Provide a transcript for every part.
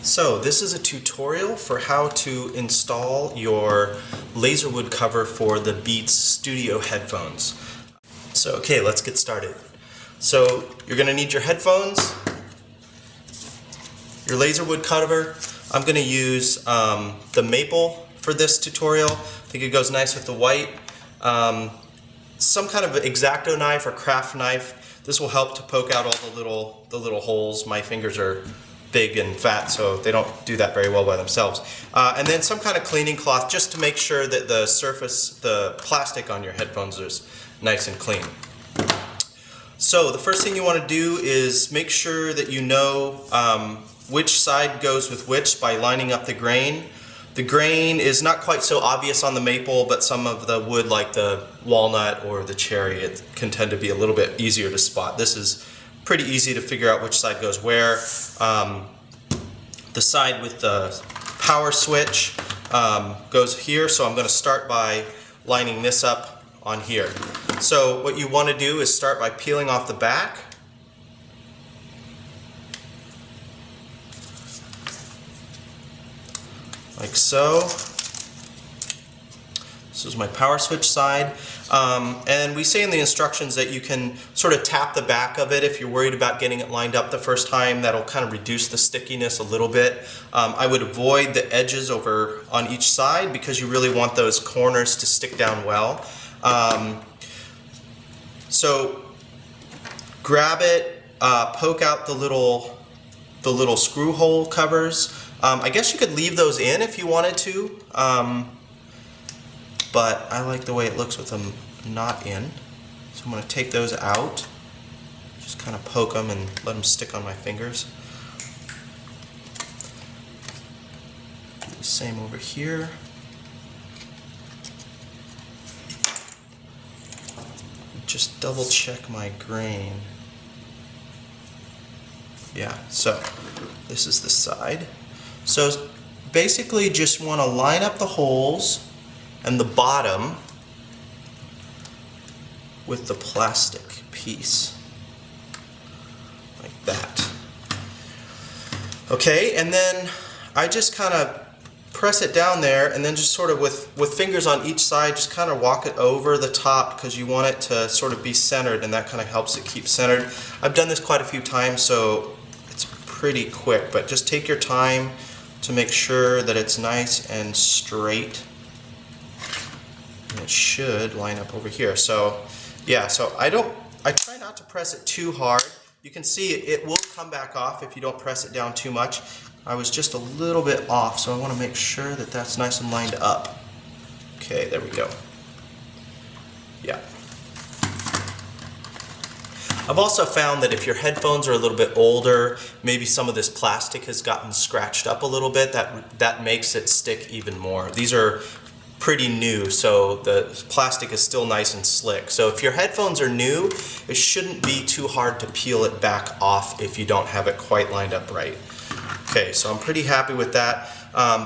So this is a tutorial for how to install your Lazerwood cover for the Beats Studio headphones. So okay, let's get started. So you're going to need your headphones, your Lazerwood cover. I'm going to use the maple for this tutorial. I think it goes nice with the white. Some kind of X-Acto knife or craft knife. This will help to poke out all the little holes. My fingers are big and fat, so they don't do that very well by themselves. And then some kind of cleaning cloth just to make sure that the surface, the plastic on your headphones is nice and clean. So the first thing you want to do is make sure that you know which side goes with which by lining up the grain. The grain is not quite so obvious on the maple, but some of the wood like the walnut or the cherry, it can tend to be a little bit easier to spot. This is pretty easy to figure out which side goes where. The side with the power switch goes here, so I'm going to start by lining this up on here. So what you want to do is start by peeling off the back. Like so. This is my power switch side. And we say in the instructions that you can sort of tap the back of it if you're worried about getting it lined up the first time. That'll kind of reduce the stickiness a little bit. I would avoid the edges over on each side because you really want those corners to stick down well. So grab it, poke out the little screw hole covers. I guess you could leave those in if you wanted to. But I like the way it looks with them not in. So I'm going to take those out. Just kind of poke them and let them stick on my fingers. Do the same over here. Just double check my grain. Yeah, so this is the side. So basically just want to line up the holes and the bottom with the plastic piece, like that. Okay, and then I just kind of press it down there and then just sort of with fingers on each side, just kind of walk it over the top because you want it to sort of be centered, and that kind of helps it keep centered. I've done this quite a few times, so it's pretty quick, but just take your time to make sure that it's nice and straight. And it should line up over here. So yeah, so I try not to press it too hard. You can see it will come back off if you don't press it down too much. I was just a little bit off, so I want to make sure that that's nice and lined up. Okay, there we go. Yeah. I've also found that if your headphones are a little bit older, maybe some of this plastic has gotten scratched up a little bit, that makes it stick even more. These are pretty new, so the plastic is still nice and slick. So if your headphones are new, it shouldn't be too hard to peel it back off if you don't have it quite lined up right. Okay, so I'm pretty happy with that.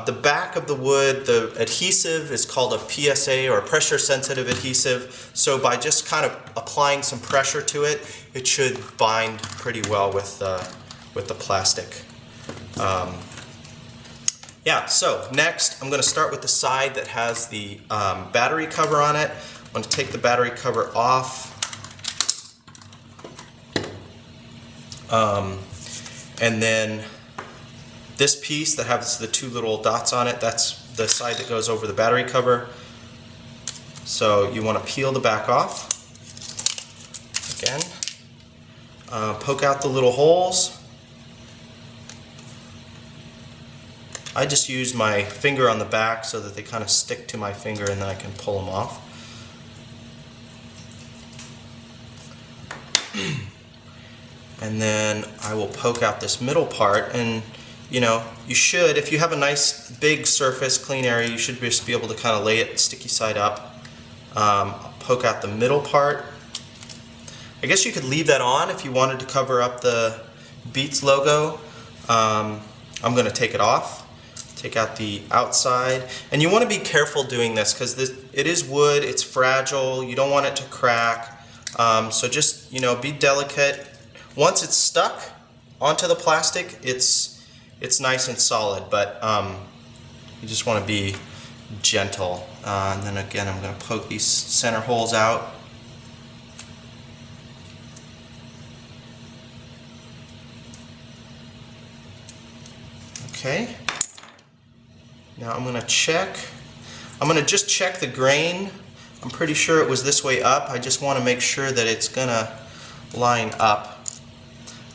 The back of the wood, the adhesive is called a PSA or pressure sensitive adhesive. So by just kind of applying some pressure to it, it should bind pretty well with the plastic. Yeah, so next I'm going to start with the side that has the battery cover on it. I'm going to take the battery cover off. And then this piece that has the two little dots on it, that's the side that goes over the battery cover. So you want to peel the back off. Again, poke out the little holes. I just use my finger on the back so that they kind of stick to my finger, and then I can pull them off. And then I will poke out this middle part, and you know, you should, if you have a nice big surface, clean area, you should just be able to kind of lay it sticky side up. Poke out the middle part. I guess you could leave that on if you wanted to cover up the Beats logo. I'm going to take it off. Take out the outside, and you want to be careful doing this because it is wood, it's fragile, you don't want it to crack, so just, you know, be delicate. Once it's stuck onto the plastic, it's it's nice and solid, but you just want to be gentle. And then again, I'm going to poke these center holes out. Okay. Now I'm going to check. I'm going to just check the grain. I'm pretty sure it was this way up. I just want to make sure that it's going to line up.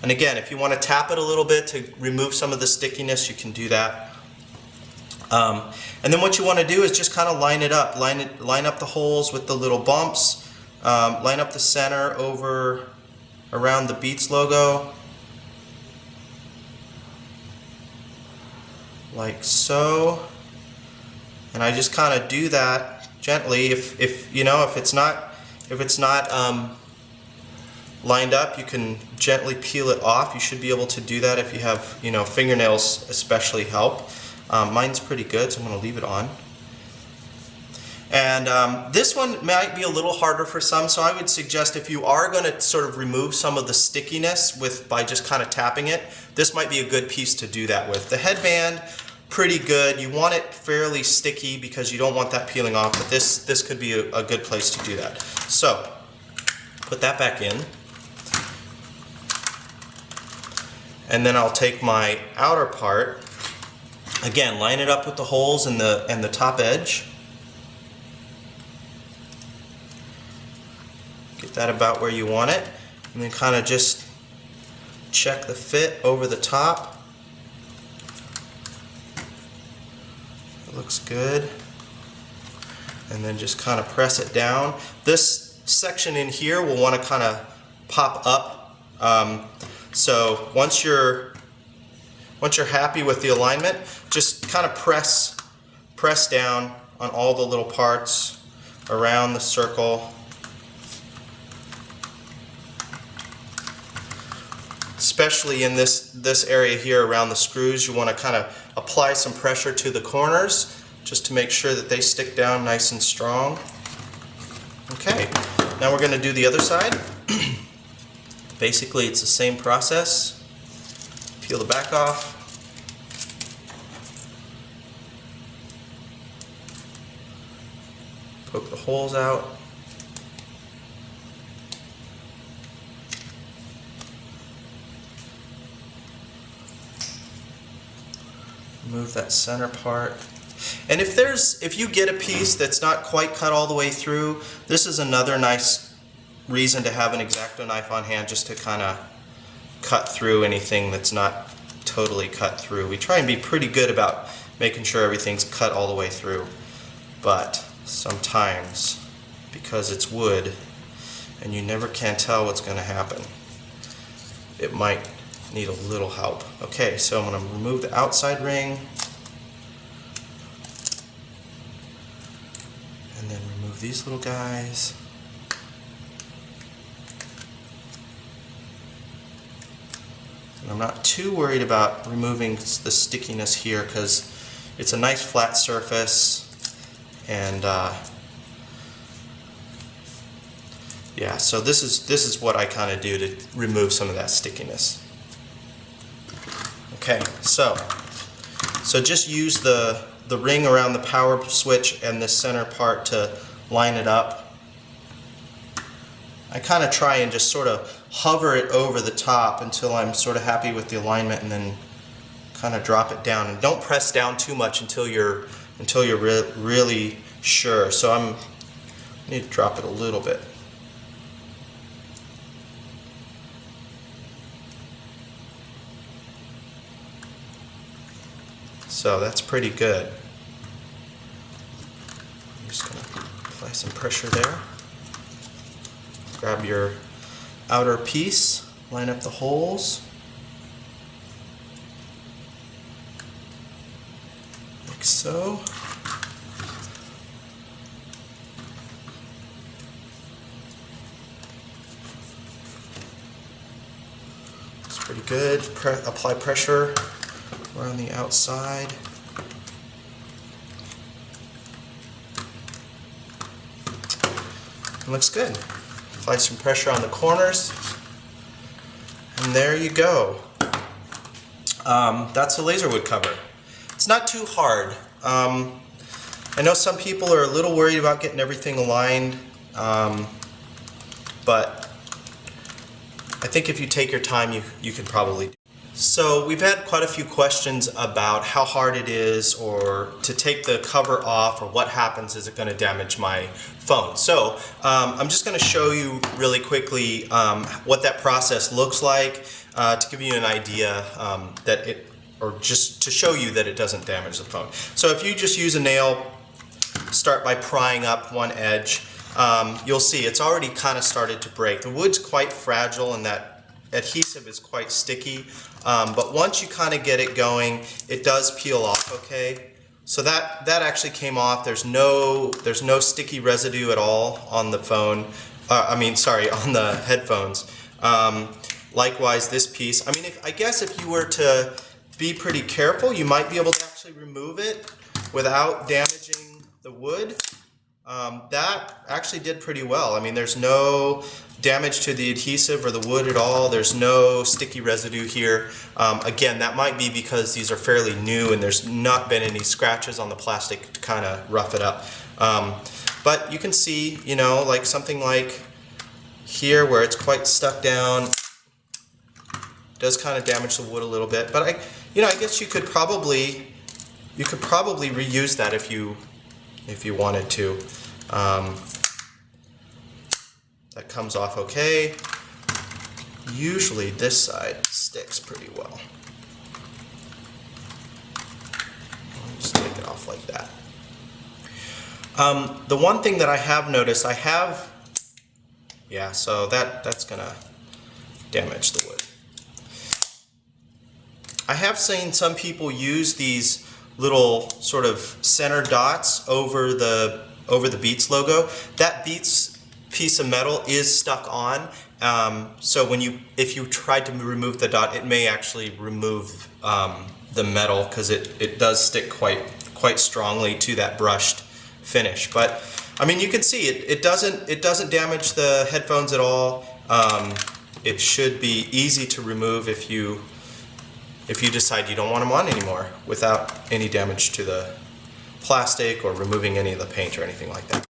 And again, if you want to tap it a little bit to remove some of the stickiness, you can do that. And then what you want to do is just kind of line it up. Line up the holes with the little bumps. Line up the center over around the Beats logo. Like so. And I just kind of do that gently. If it's not lined up, you can gently peel it off. You should be able to do that if you have, fingernails especially help. Mine's pretty good, so I'm going to leave it on. And this one might be a little harder for some, so I would suggest if you are going to sort of remove some of the stickiness by just kind of tapping it, this might be a good piece to do that with. The headband, pretty good. You want it fairly sticky because you don't want that peeling off, but this could be a good place to do that. So, put that back in. And then I'll take my outer part. Again, line it up with the holes and the top edge. Get that about where you want it. And then kind of just check the fit over the top. It looks good. And then just kind of press it down. This section in here will want to kind of pop up. So once you're happy with the alignment, just kind of press down on all the little parts around the circle. Especially in this area here around the screws, you want to kind of apply some pressure to the corners just to make sure that they stick down nice and strong. Okay, now we're going to do the other side. Basically, it's the same process. Peel the back off. Poke the holes out. Remove that center part. And if you get a piece that's not quite cut all the way through, this is another nice reason to have an X-Acto knife on hand, just to kind of cut through anything that's not totally cut through. We try and be pretty good about making sure everything's cut all the way through, but sometimes, because it's wood and you never can tell what's going to happen, it might need a little help. Okay, so I'm going to remove the outside ring and then remove these little guys. And I'm not too worried about removing the stickiness here because it's a nice flat surface, and yeah, so this is what I kind of do to remove some of that stickiness. Okay, so just use the ring around the power switch and this center part to line it up. I kind of try and just sort of hover it over the top until I'm sort of happy with the alignment, and then kind of drop it down. And don't press down too much until you're really sure. So I need to drop it a little bit. So that's pretty good. I'm just going to apply some pressure there. Grab your outer piece, line up the holes, like so. It's pretty good. Apply pressure around the outside. It looks good. Apply some pressure on the corners, and there you go. That's a Lazerwood cover. It's not too hard. I know some people are a little worried about getting everything aligned, but I think if you take your time, you can probably do it. So we've had quite a few questions about how hard it is, or to take the cover off, or what happens, is it going to damage my phone. So I'm just going to show you really quickly what that process looks like to give you an idea or just to show you that it doesn't damage the phone. So if you just use a nail, start by prying up one edge, you'll see it's already kind of started to break. The wood's quite fragile and that adhesive is quite sticky, but once you kind of get it going, it does peel off, okay? So that actually came off. There's no sticky residue at all on the phone. On the headphones. Likewise, this piece. I mean, I guess if you were to be pretty careful, you might be able to actually remove it without damaging the wood. That actually did pretty well. I mean, there's no damage to the adhesive or the wood at all. There's no sticky residue here. Again, that might be because these are fairly new and there's not been any scratches on the plastic to kind of rough it up. But you can see, you know, like something like here where it's quite stuck down, does kind of damage the wood a little bit. But I guess you could probably reuse that if you wanted to. That comes off okay. Usually this side sticks pretty well. I'll just take it off like that. The one thing that I have noticed, so that's gonna damage the wood. I have seen some people use these little sort of center dots over the Beats logo. That Beats piece of metal is stuck on, so if you tried to remove the dot, it may actually remove the metal, because it does stick quite strongly to that brushed finish. But I mean, you can see it doesn't damage the headphones at all. It should be easy to remove if you decide you don't want them on anymore, without any damage to the plastic or removing any of the paint or anything like that.